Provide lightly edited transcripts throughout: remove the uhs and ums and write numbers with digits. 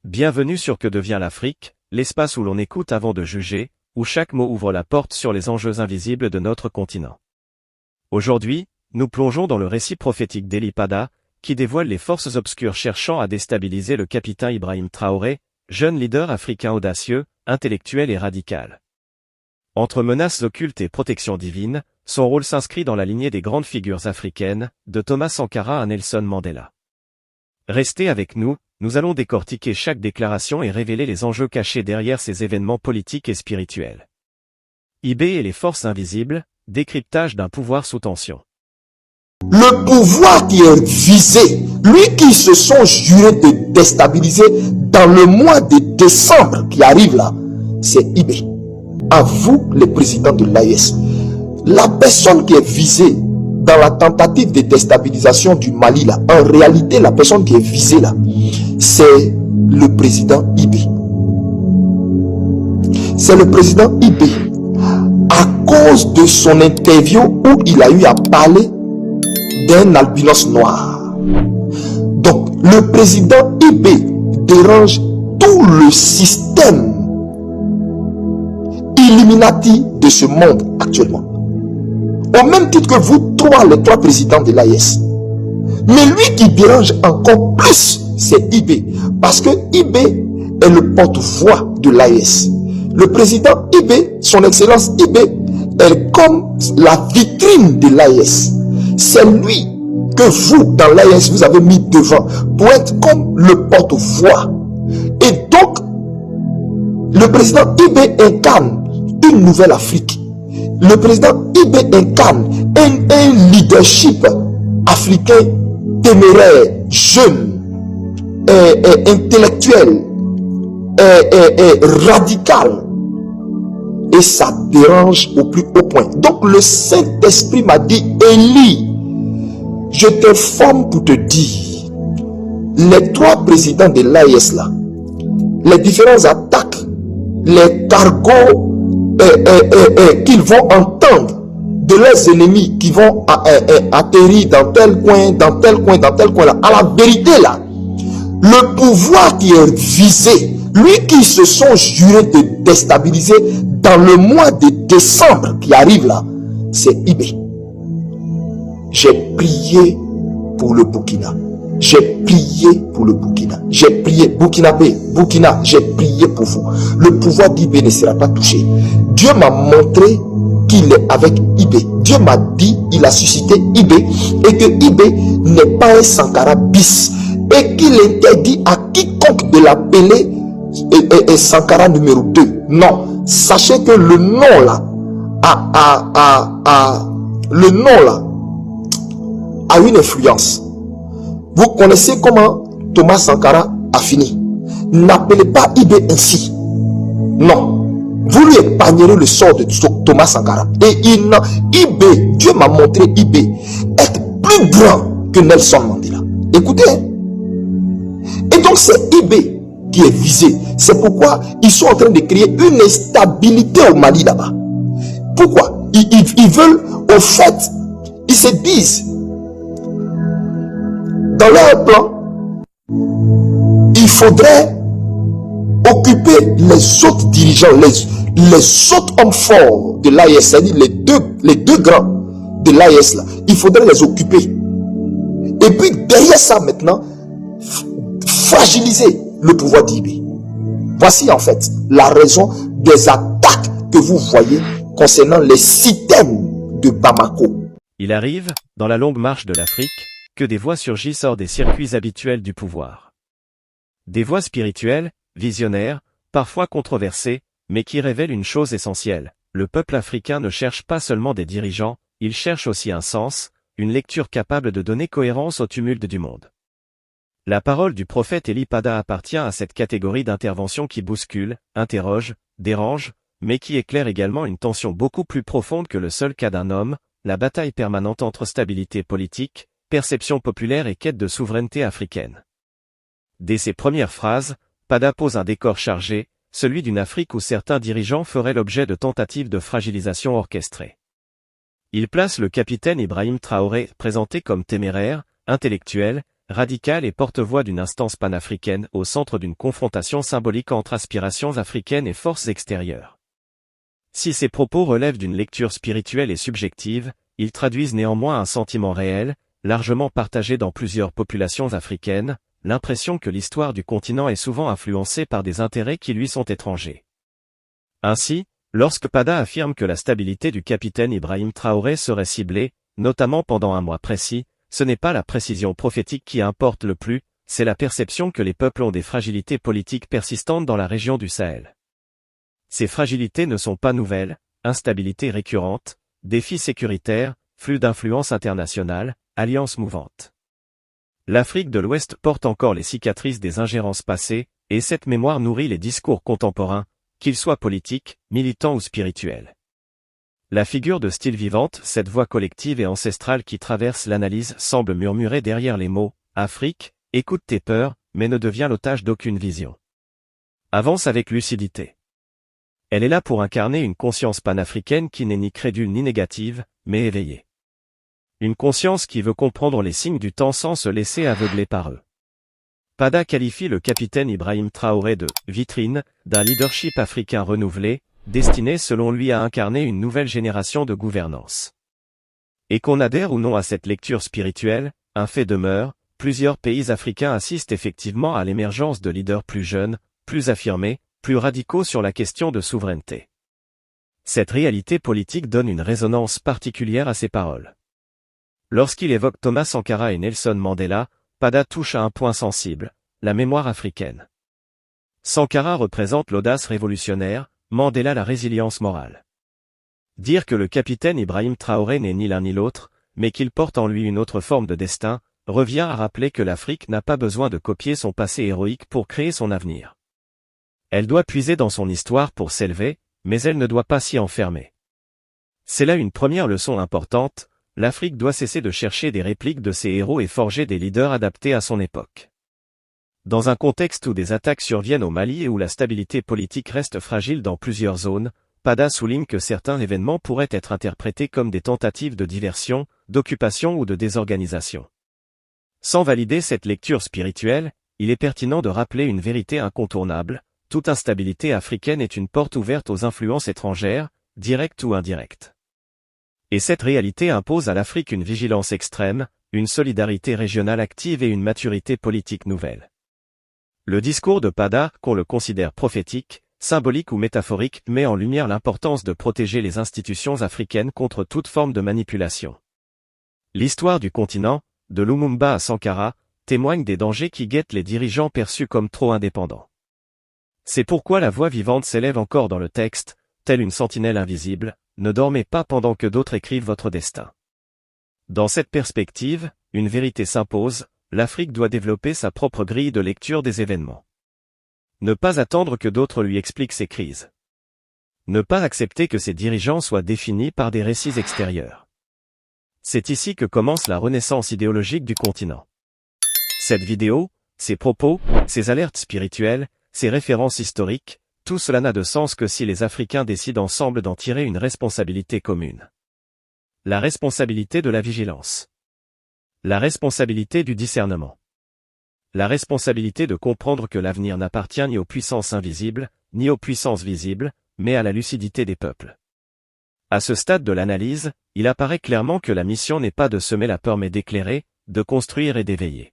Bienvenue sur Que devient l'Afrique, l'espace où l'on écoute avant de juger, où chaque mot ouvre la porte sur les enjeux invisibles de notre continent. Aujourd'hui, nous plongeons dans le récit prophétique d'Ely Pada, qui dévoile les forces obscures cherchant à déstabiliser le capitaine Ibrahim Traoré, jeune leader africain audacieux, intellectuel et radical. Entre menaces occultes et protection divine, son rôle s'inscrit dans la lignée des grandes figures africaines, de Thomas Sankara à Nelson Mandela. Restez avec nous, nous allons décortiquer chaque déclaration et révéler les enjeux cachés derrière ces événements politiques et spirituels. IB et les forces invisibles, décryptage d'un pouvoir sous tension. Le pouvoir qui est visé, lui qui se sont jurés de déstabiliser dans le mois de décembre qui arrive là, c'est IB. À vous, les présidents de l'AES. La personne qui est visée dans la tentative de déstabilisation du Mali là, en réalité, la personne qui est visée là, c'est le président IB. C'est le président IB. À cause de son interview où il a eu à parler d'un albinos noir. Donc, le président IB dérange tout le système Illuminati de ce monde actuellement. Au même titre que vous les trois présidents de l'AES. Mais lui qui dérange encore plus, c'est IB. Parce que IB est le porte-voix de l'AES. Le président IB, son excellence IB, est comme la vitrine de l'AES. C'est lui que vous, dans l'AES, vous avez mis devant pour être comme le porte-voix. Et donc, le président IB incarne une nouvelle Afrique. Le président IB incarne un leadership africain téméraire, jeune, intellectuel, radical. Et ça dérange au plus haut point. Donc le Saint-Esprit m'a dit, Élie, je t'informe pour te dire, les trois présidents de l'AES là, les différentes attaques, les cargos qu'ils vont entendre de leurs ennemis qui vont atterrir dans tel coin, dans tel coin, dans tel coin là. À la vérité là, le pouvoir qui est visé, lui qui se sont jurés de déstabiliser dans le mois de décembre qui arrive là, c'est IB. J'ai prié pour le Burkina. J'ai prié pour le Burkina. J'ai prié, Burkina, j'ai prié pour vous. Le pouvoir d'IB ne sera pas touché. Dieu m'a montré qu'il est avec IB. Dieu m'a dit, il a suscité IB et que IB n'est pas un Sankara bis et qu'il interdit à quiconque de l'appeler Sankara numéro 2. Non, sachez que le nom là a une influence. Vous connaissez comment Thomas Sankara a fini. N'appelez pas IB ainsi. Non. Vous lui épargnerez le sort de Thomas Sankara. Et IB, Dieu m'a montré IB être plus grand que Nelson Mandela. Écoutez. Et donc c'est IB qui est visé. C'est pourquoi ils sont en train de créer une instabilité au Mali là-bas. Pourquoi ils veulent, au fait, ils se disent, dans leur plan, il faudrait occuper les autres dirigeants, les autres hommes forts de l'AES, c'est-à-dire les deux grands de l'AES là, il faudrait les occuper. Et puis derrière ça maintenant, fragiliser le pouvoir d'IB. Voici en fait la raison des attaques que vous voyez concernant les systèmes de Bamako. Il arrive, dans la longue marche de l'Afrique, que des voix surgissent hors des circuits habituels du pouvoir. Des voix spirituelles, visionnaires, parfois controversées, mais qui révèlent une chose essentielle. Le peuple africain ne cherche pas seulement des dirigeants, il cherche aussi un sens, une lecture capable de donner cohérence au tumulte du monde. La parole du prophète Élie Pada appartient à cette catégorie d'intervention qui bouscule, interroge, dérange, mais qui éclaire également une tension beaucoup plus profonde que le seul cas d'un homme, la bataille permanente entre stabilité politique, perception populaire et quête de souveraineté africaine. Dès ses premières phrases, Pada pose un décor chargé, celui d'une Afrique où certains dirigeants feraient l'objet de tentatives de fragilisation orchestrées. Il place le capitaine Ibrahim Traoré, présenté comme téméraire, intellectuel, radical et porte-voix d'une instance panafricaine au centre d'une confrontation symbolique entre aspirations africaines et forces extérieures. Si ces propos relèvent d'une lecture spirituelle et subjective, ils traduisent néanmoins un sentiment réel, largement partagé dans plusieurs populations africaines, l'impression que l'histoire du continent est souvent influencée par des intérêts qui lui sont étrangers. Ainsi, lorsque Pada affirme que la stabilité du capitaine Ibrahim Traoré serait ciblée, notamment pendant un mois précis, ce n'est pas la précision prophétique qui importe le plus, c'est la perception que les peuples ont des fragilités politiques persistantes dans la région du Sahel. Ces fragilités ne sont pas nouvelles, instabilité récurrente, défis sécuritaires, flux d'influence internationale, alliances mouvantes. L'Afrique de l'Ouest porte encore les cicatrices des ingérences passées, et cette mémoire nourrit les discours contemporains, qu'ils soient politiques, militants ou spirituels. La figure de style vivante, cette voix collective et ancestrale qui traverse l'analyse semble murmurer derrière les mots « Afrique, écoute tes peurs, mais ne deviens l'otage d'aucune vision. Avance avec lucidité. » Elle est là pour incarner une conscience panafricaine qui n'est ni crédule ni négative, mais éveillée. Une conscience qui veut comprendre les signes du temps sans se laisser aveugler par eux. Pada qualifie le capitaine Ibrahim Traoré de « vitrine » d'un leadership africain renouvelé, destiné selon lui à incarner une nouvelle génération de gouvernance. Et qu'on adhère ou non à cette lecture spirituelle, un fait demeure, plusieurs pays africains assistent effectivement à l'émergence de leaders plus jeunes, plus affirmés, plus radicaux sur la question de souveraineté. Cette réalité politique donne une résonance particulière à ses paroles. Lorsqu'il évoque Thomas Sankara et Nelson Mandela, Pada touche à un point sensible, la mémoire africaine. Sankara représente l'audace révolutionnaire, Mandela la résilience morale. Dire que le capitaine Ibrahim Traoré n'est ni l'un ni l'autre, mais qu'il porte en lui une autre forme de destin, revient à rappeler que l'Afrique n'a pas besoin de copier son passé héroïque pour créer son avenir. Elle doit puiser dans son histoire pour s'élever, mais elle ne doit pas s'y enfermer. C'est là une première leçon importante, l'Afrique doit cesser de chercher des répliques de ses héros et forger des leaders adaptés à son époque. Dans un contexte où des attaques surviennent au Mali et où la stabilité politique reste fragile dans plusieurs zones, Pada souligne que certains événements pourraient être interprétés comme des tentatives de diversion, d'occupation ou de désorganisation. Sans valider cette lecture spirituelle, il est pertinent de rappeler une vérité incontournable, toute instabilité africaine est une porte ouverte aux influences étrangères, directes ou indirectes. Et cette réalité impose à l'Afrique une vigilance extrême, une solidarité régionale active et une maturité politique nouvelle. Le discours de Pada, qu'on le considère prophétique, symbolique ou métaphorique, met en lumière l'importance de protéger les institutions africaines contre toute forme de manipulation. L'histoire du continent, de Lumumba à Sankara, témoigne des dangers qui guettent les dirigeants perçus comme trop indépendants. C'est pourquoi la voix vivante s'élève encore dans le texte, telle une sentinelle invisible, ne dormez pas pendant que d'autres écrivent votre destin. Dans cette perspective, une vérité s'impose, l'Afrique doit développer sa propre grille de lecture des événements. Ne pas attendre que d'autres lui expliquent ses crises. Ne pas accepter que ses dirigeants soient définis par des récits extérieurs. C'est ici que commence la renaissance idéologique du continent. Cette vidéo, ses propos, ses alertes spirituelles, ses références historiques, tout cela n'a de sens que si les Africains décident ensemble d'en tirer une responsabilité commune. La responsabilité de la vigilance. La responsabilité du discernement. La responsabilité de comprendre que l'avenir n'appartient ni aux puissances invisibles, ni aux puissances visibles, mais à la lucidité des peuples. À ce stade de l'analyse, il apparaît clairement que la mission n'est pas de semer la peur mais d'éclairer, de construire et d'éveiller.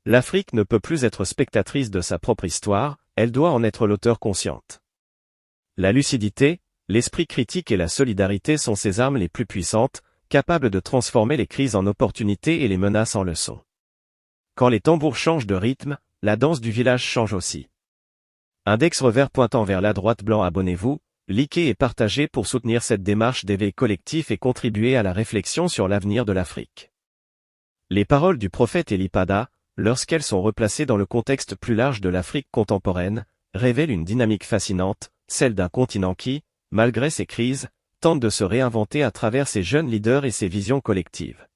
L'Afrique ne peut plus être spectatrice de sa propre histoire, elle doit en être l'auteur consciente. La lucidité, l'esprit critique et la solidarité sont ses armes les plus puissantes, capables de transformer les crises en opportunités et les menaces en leçons. Quand les tambours changent de rythme, la danse du village change aussi. Index revers pointant vers la droite blanc. Abonnez-vous, likez et partagez pour soutenir cette démarche d'éveil collectif et contribuer à la réflexion sur l'avenir de l'Afrique. Les paroles du prophète Eli Pada, lorsqu'elles sont replacées dans le contexte plus large de l'Afrique contemporaine, révèlent une dynamique fascinante, celle d'un continent qui, malgré ses crises, tente de se réinventer à travers ses jeunes leaders et ses visions collectives.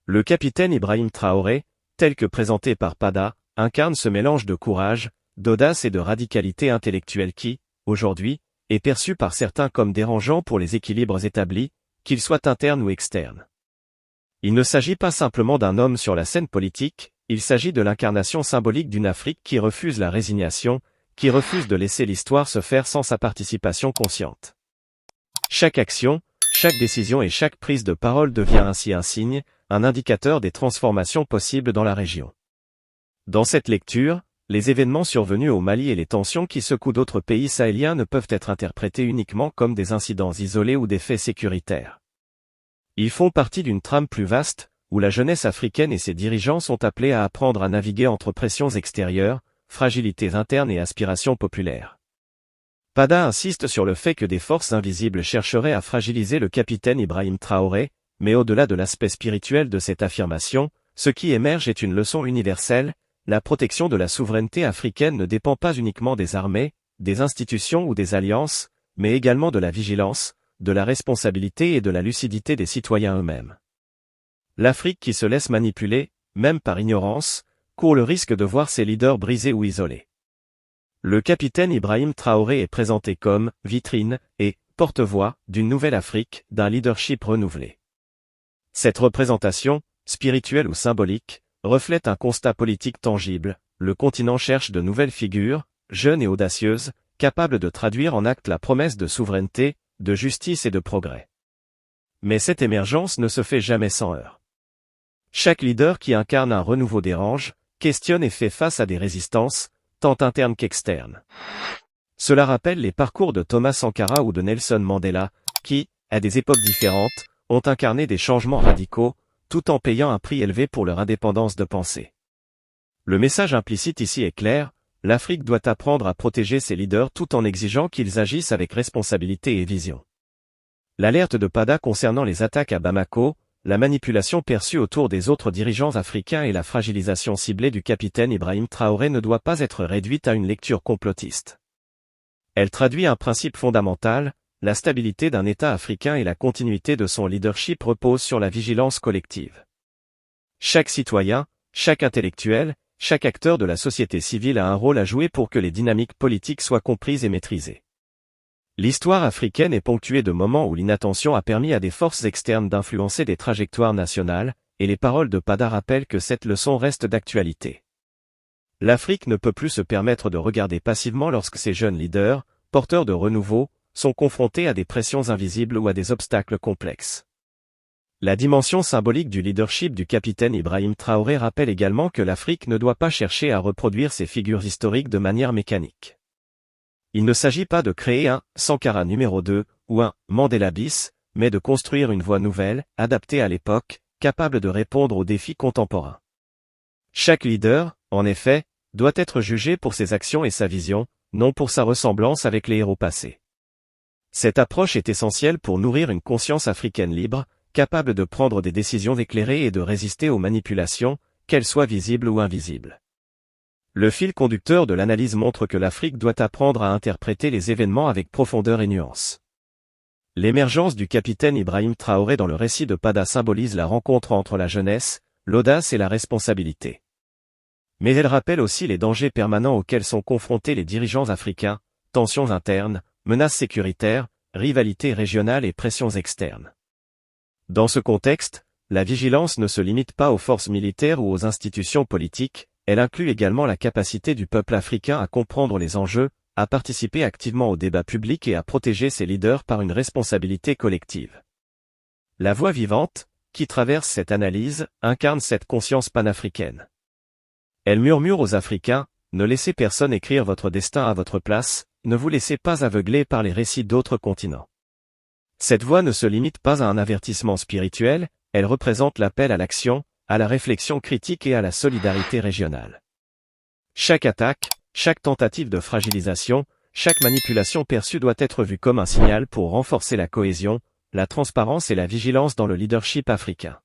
Le capitaine Ibrahim Traoré, tel que présenté par Pada, incarne ce mélange de courage, d'audace et de radicalité intellectuelle qui, aujourd'hui, est perçu par certains comme dérangeant pour les équilibres établis, qu'ils soient internes ou externes. Il ne s'agit pas simplement d'un homme sur la scène politique, il s'agit de l'incarnation symbolique d'une Afrique qui refuse la résignation, qui refuse de laisser l'histoire se faire sans sa participation consciente. Chaque action, chaque décision et chaque prise de parole devient ainsi un signe, un indicateur des transformations possibles dans la région. Dans cette lecture, les événements survenus au Mali et les tensions qui secouent d'autres pays sahéliens ne peuvent être interprétés uniquement comme des incidents isolés ou des faits sécuritaires. Ils font partie d'une trame plus vaste, où la jeunesse africaine et ses dirigeants sont appelés à apprendre à naviguer entre pressions extérieures, fragilités internes et aspirations populaires. Pada insiste sur le fait que des forces invisibles chercheraient à fragiliser le capitaine Ibrahim Traoré, mais au-delà de l'aspect spirituel de cette affirmation, ce qui émerge est une leçon universelle: la protection de la souveraineté africaine ne dépend pas uniquement des armées, des institutions ou des alliances, mais également de la vigilance, de la responsabilité et de la lucidité des citoyens eux-mêmes. L'Afrique qui se laisse manipuler, même par ignorance, court le risque de voir ses leaders brisés ou isolés. Le capitaine Ibrahim Traoré est présenté comme vitrine et porte-voix d'une nouvelle Afrique, d'un leadership renouvelé. Cette représentation, spirituelle ou symbolique, reflète un constat politique tangible: le continent cherche de nouvelles figures, jeunes et audacieuses, capables de traduire en actes la promesse de souveraineté, de justice et de progrès. Mais cette émergence ne se fait jamais sans heurts. Chaque leader qui incarne un renouveau dérange, questionne et fait face à des résistances, tant internes qu'externes. Cela rappelle les parcours de Thomas Sankara ou de Nelson Mandela, qui, à des époques différentes, ont incarné des changements radicaux, tout en payant un prix élevé pour leur indépendance de pensée. Le message implicite ici est clair: l'Afrique doit apprendre à protéger ses leaders tout en exigeant qu'ils agissent avec responsabilité et vision. L'alerte de Pada concernant les attaques à Bamako, la manipulation perçue autour des autres dirigeants africains et la fragilisation ciblée du capitaine Ibrahim Traoré ne doit pas être réduite à une lecture complotiste. Elle traduit un principe fondamental: la stabilité d'un État africain et la continuité de son leadership reposent sur la vigilance collective. Chaque citoyen, chaque intellectuel, chaque acteur de la société civile a un rôle à jouer pour que les dynamiques politiques soient comprises et maîtrisées. L'histoire africaine est ponctuée de moments où l'inattention a permis à des forces externes d'influencer des trajectoires nationales, et les paroles de Pada rappellent que cette leçon reste d'actualité. L'Afrique ne peut plus se permettre de regarder passivement lorsque ses jeunes leaders, porteurs de renouveau, sont confrontés à des pressions invisibles ou à des obstacles complexes. La dimension symbolique du leadership du capitaine Ibrahim Traoré rappelle également que l'Afrique ne doit pas chercher à reproduire ces figures historiques de manière mécanique. Il ne s'agit pas de créer un Sankara numéro 2 ou un Mandela bis, mais de construire une voie nouvelle, adaptée à l'époque, capable de répondre aux défis contemporains. Chaque leader, en effet, doit être jugé pour ses actions et sa vision, non pour sa ressemblance avec les héros passés. Cette approche est essentielle pour nourrir une conscience africaine libre, capable de prendre des décisions éclairées et de résister aux manipulations, qu'elles soient visibles ou invisibles. Le fil conducteur de l'analyse montre que l'Afrique doit apprendre à interpréter les événements avec profondeur et nuance. L'émergence du capitaine Ibrahim Traoré dans le récit de Pada symbolise la rencontre entre la jeunesse, l'audace et la responsabilité. Mais elle rappelle aussi les dangers permanents auxquels sont confrontés les dirigeants africains: tensions internes, menaces sécuritaires, rivalités régionales et pressions externes. Dans ce contexte, la vigilance ne se limite pas aux forces militaires ou aux institutions politiques, elle inclut également la capacité du peuple africain à comprendre les enjeux, à participer activement au débat public et à protéger ses leaders par une responsabilité collective. La voix vivante, qui traverse cette analyse, incarne cette conscience panafricaine. Elle murmure aux Africains: ne laissez personne écrire votre destin à votre place, ne vous laissez pas aveugler par les récits d'autres continents. Cette voix ne se limite pas à un avertissement spirituel, elle représente l'appel à l'action, à la réflexion critique et à la solidarité régionale. Chaque attaque, chaque tentative de fragilisation, chaque manipulation perçue doit être vue comme un signal pour renforcer la cohésion, la transparence et la vigilance dans le leadership africain.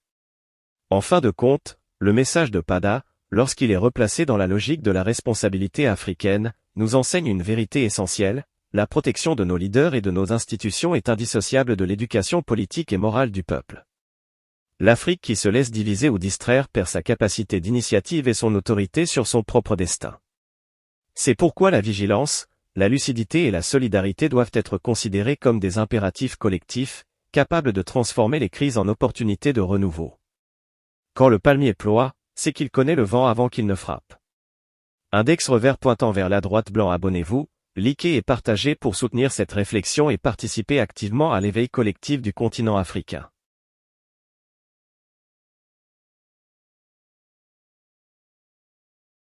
En fin de compte, le message de Pada, lorsqu'il est replacé dans la logique de la responsabilité africaine, nous enseigne une vérité essentielle: la protection de nos leaders et de nos institutions est indissociable de l'éducation politique et morale du peuple. L'Afrique qui se laisse diviser ou distraire perd sa capacité d'initiative et son autorité sur son propre destin. C'est pourquoi la vigilance, la lucidité et la solidarité doivent être considérées comme des impératifs collectifs, capables de transformer les crises en opportunités de renouveau. Quand le palmier ploie, c'est qu'il connaît le vent avant qu'il ne frappe. Index revers pointant vers la droite blanc. Abonnez-vous, likez et partagez pour soutenir cette réflexion et participer activement à l'éveil collectif du continent africain.